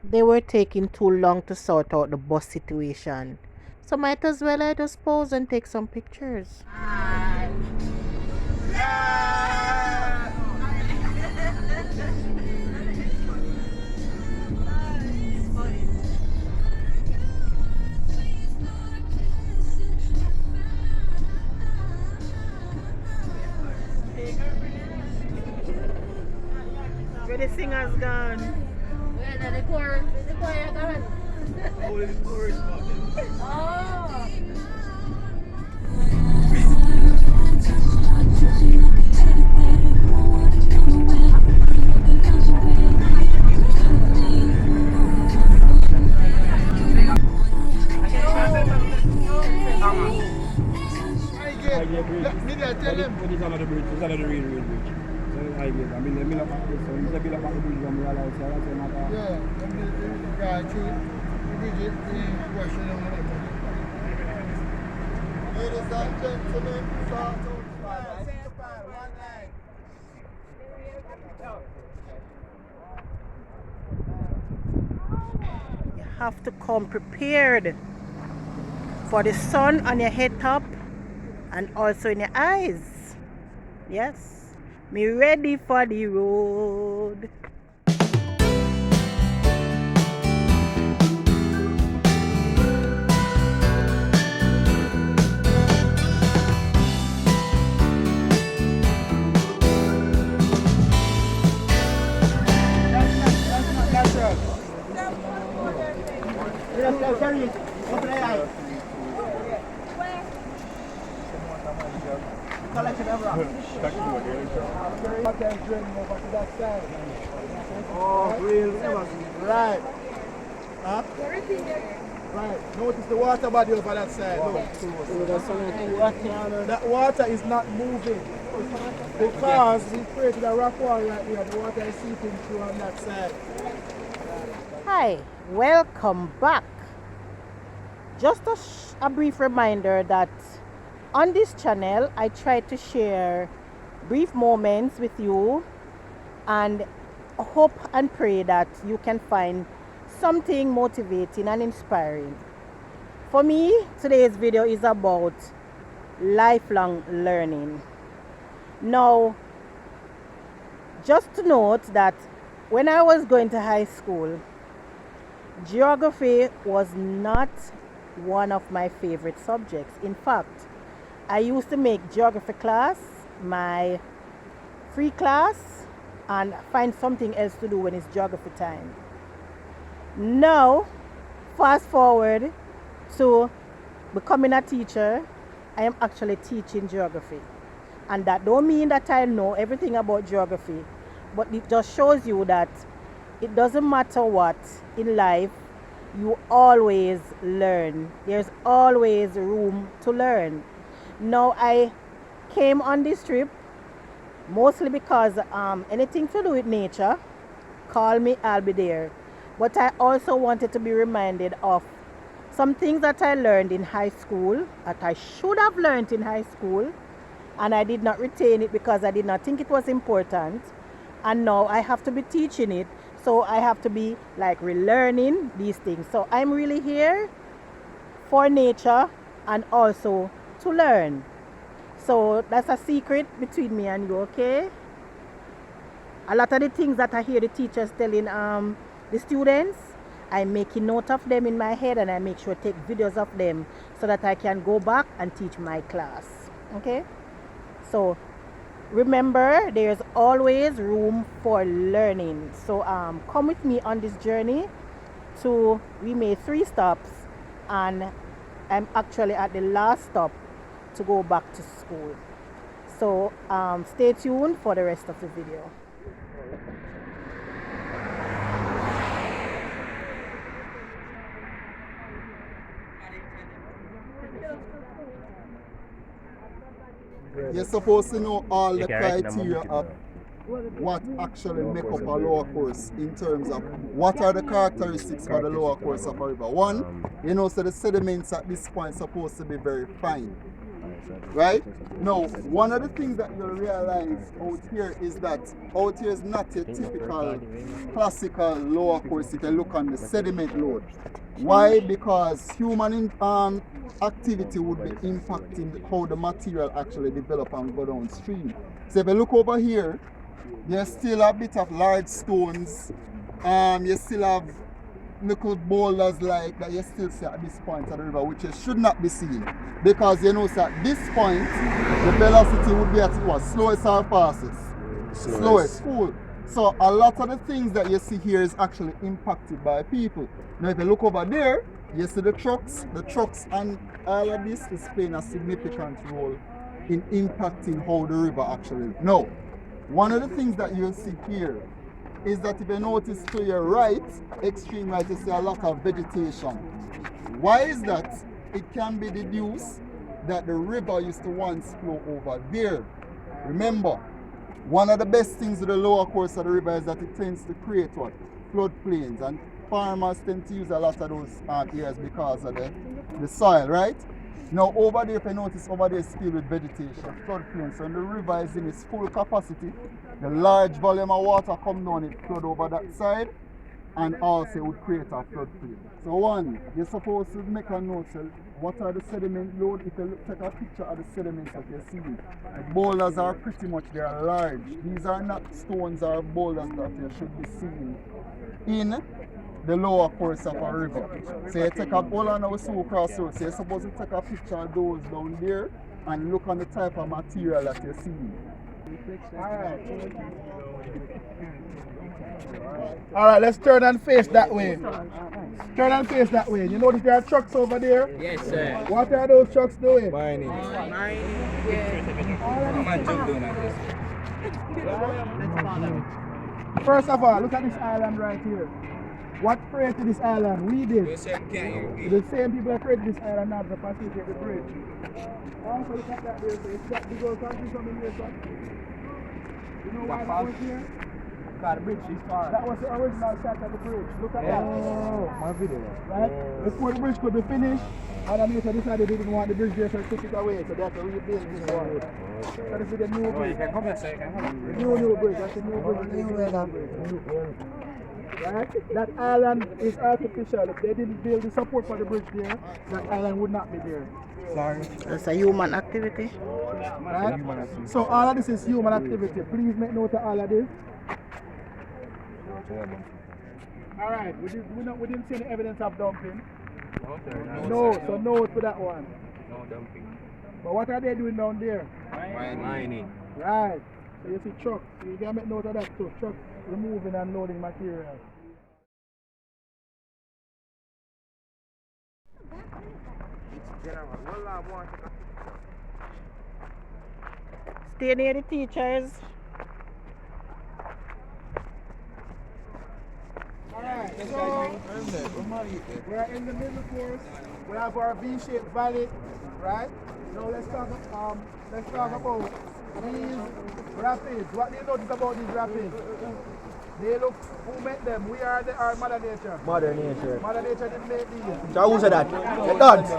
They were taking too long to sort out the bus situation. So might as well I just pose and take some pictures. Where the singers gone? Where the choir gone? Oh, the chorus fucking. Oh. I get bridge. Tell him. But it's another bridge. It's another real bridge. So I get. I mean, let me look at this. So he's a bit about the bridge and we allow. So that's another. Yeah, the guy too. The bridge, the question on the ladies and gentlemen, start out. You have to come prepared for the sun on your head top and also in your eyes. Yes, me ready for the road. Oh, real. Right. Huh? Right. Notice the water body over that side. Look. That water is not moving because we created a rock wall right here. The water is seeping through on that side. Hi, welcome back. Just a brief reminder that on this channel I try to share brief moments with you and hope and pray that you can find something motivating and inspiring. For me, today's video is about lifelong learning. Now, just to note that when I was going to high school, geography was not one of my favorite subjects. In fact, I used to make geography class my free class and find something else to do when it's geography time. Now, fast forward to becoming a teacher, I am actually teaching geography. And that don't mean that I know everything about geography, but it just shows you that it doesn't matter what in life, you always learn. There's always room to learn. Now, I came on this trip mostly because anything to do with nature, call me, I'll be there. But I also wanted to be reminded of some things that I learned in high school, that I should have learned in high school, and I did not retain it because I did not think it was important. And now I have to be teaching it, so I have to be like relearning these things. So I'm really here for nature and also to learn. So that's a secret between me and you, okay? A lot of the things that I hear the teachers telling the students, I'm making note of them in my head and I make sure to take videos of them so that I can go back and teach my class, okay? So remember, there's always room for learning. So come with me on this journey. We made 3 stops and I'm actually at the last stop to go back to school. So stay tuned for the rest of the video. You're supposed to know all the criteria of what actually make up a lower course in terms of what are the characteristics for the lower course of a river. One, you know, so the sediments at this point supposed to be very fine. right? Now, one of the things that you'll realize out here is that out here is not a typical classical lower course if you look on the sediment load. Why? Because human activity would be impacting how the material actually develop and go downstream. So if you look over here, there's still a bit of large stones. You still have little boulders like that you still see at this point of the river, which you should not be seen. Because you know, so at this point, the velocity would be at what? Slowest or fastest? Slowest. Cool. So a lot of the things that you see here is actually impacted by people. Now if you look over there, you see the trucks and all of this is playing a significant role in impacting how the river actually. Now, one of the things that you'll see here is that if you notice to your right, extreme right, you see a lot of vegetation. Why is that? It can be deduced that the river used to once flow over there. Remember, one of the best things with the lower course of the river is that it tends to create what? Floodplains, and farmers tend to use a lot of those areas because of the soil, right? Now over there, if you notice, over there is filled with vegetation, floodplains. So when the river is in its full capacity, the large volume of water come down, it flood over that side, and also would create a floodplain. So one, you're supposed to make a note, so what are the sediment load? If you take a picture of the sediments that you see, the boulders are pretty much, they are large. These are not stones or boulders that you should be seeing in the lower course of a river. So you take a bowl and we see crossroad. So you're supposed to take a picture of those down there and look on the type of material that you're seeing. Alright, let's turn and face that way. Turn and face that way. You notice there are trucks over there? Yes, sir. What are those trucks doing? Mining. First of all, look at this island right here. What created this island? We did. The same people that created this island now to facilitate the bridge. Also look at that there, so it's that big old country coming here, son. You know why that was here? Got a bridge is far. That was the original site of the bridge. Look at that. Oh, my video. Right? Before the bridge could be finished, underneath they decided they didn't want the bridge there, so they took it away. So they had to rebuild this one. So this is the new bridge. You can come here, sir. You can come here. New bridge. That's the new bridge. Right? That island is artificial. If they didn't build the support for the bridge there, that island would not be there. Sorry. That's a human activity. Right? So all of this is human activity. Please make note of all of this. Alright, we didn't see any evidence of dumping. No, so no for that one. No dumping. But what are they doing down there? Mining. Right. So you see trucks. So you can make note of that too. Trucks removing and loading material. Stay near the teachers. Alright, so we're in the middle course. We have our V-shaped valley, right? Now let's talk about these rapids. What do you notice about these rapids? They look, who made them? We are our Mother Nature. Mother Nature. Mother Nature didn't make these. So who said that? The gods.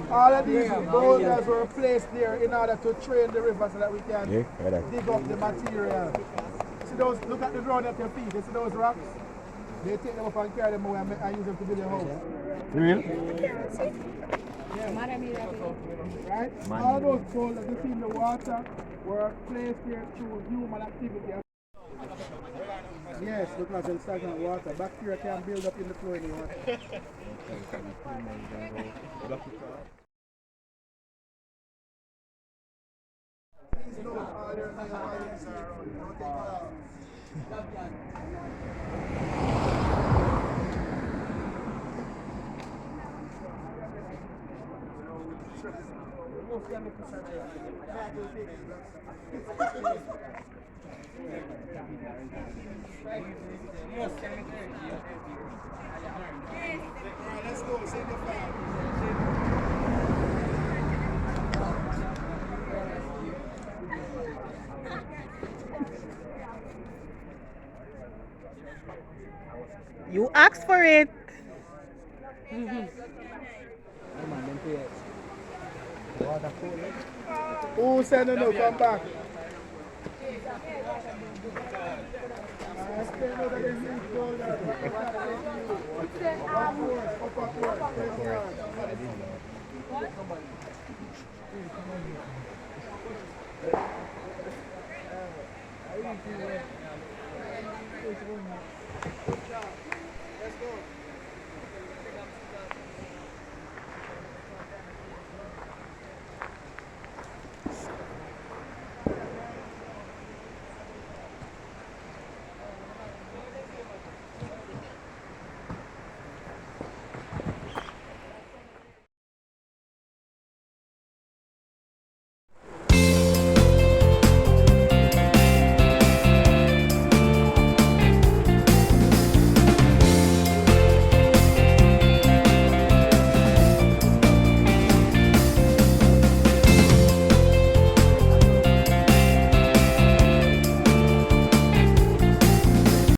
All of these boulders were placed there in order to train the river so that we can dig up the material. See those, look at the ground at your feet. You see those rocks? They take them up and carry them away and use them to build a house. Real? Right? All those boulders you see in the water were placed there through human activity. Yes, because in stagnant water, bacteria can build up in the flow in the water. Please note all your values are on. Don't take let's go, say the flag. You asked for it. Who said no, come back? Let's go.